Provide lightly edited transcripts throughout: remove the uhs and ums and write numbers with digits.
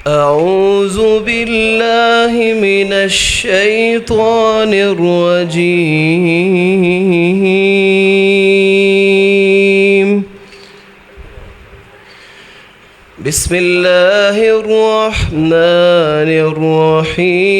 أعوذ بالله من الشيطان الرجيم. بسم الله الرحمن الرحيم.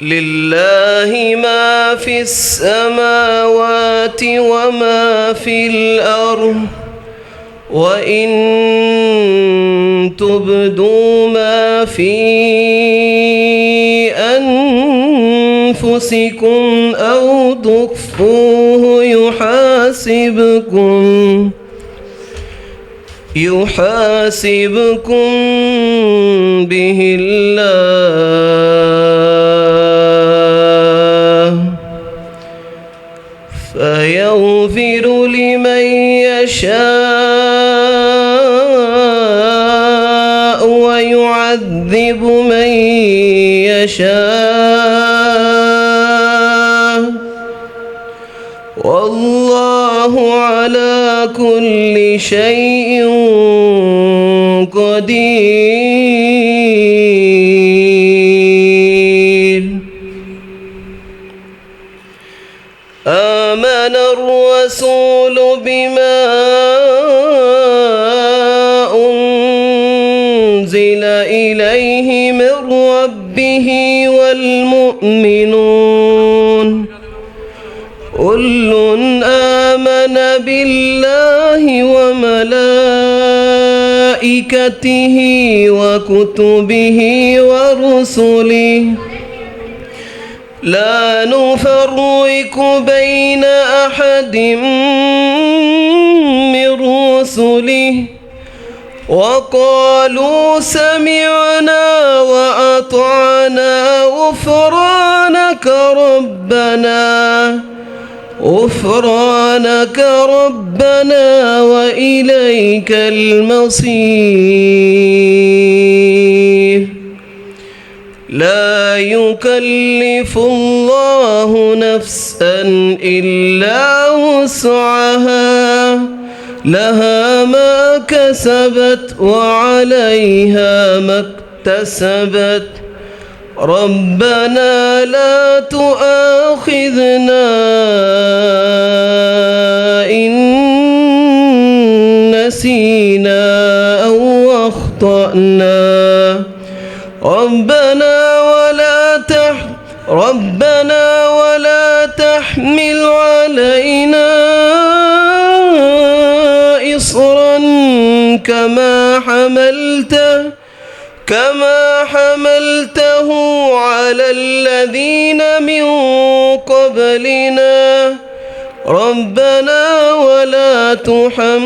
لله ما في السماوات وما في الأرض، وإن تبدوا ما في أنفسكم أو تخفوه يحاسبكم به الله، فيغفر لمن يشاء ويعذب من يشاء، والله على كل شيء قدير. آمن الرسول بما أنزل إليه من ربه والمؤمنون، كل آمن بالله وملائكته وكتبه ورسله، لا نفرق بين أحد من رسله، وقالوا سمعنا وأطعنا غفرانك ربنا وإليك المصير. لا يكلف الله نفسا إلا وسعها، لها ما كسبت وعليها ما اكتسبت. ربنا لا تؤاخذنا إن نسينا أو أخطأنا، ربنا ولا تحمل علينا إصرا كما حملته على الذين من قبلنا، ربنا ولا تحملنا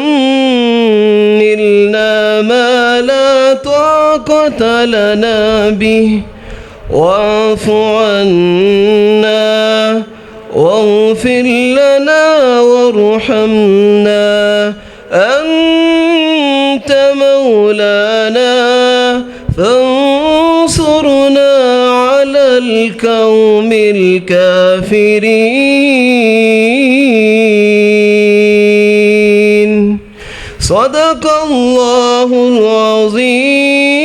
ما لا طاقة لنا به، واعف عنا واغفر لنا وارحمنا، أنت مولانا فانصرنا على القوم الكافرين. صدق الله العظيم.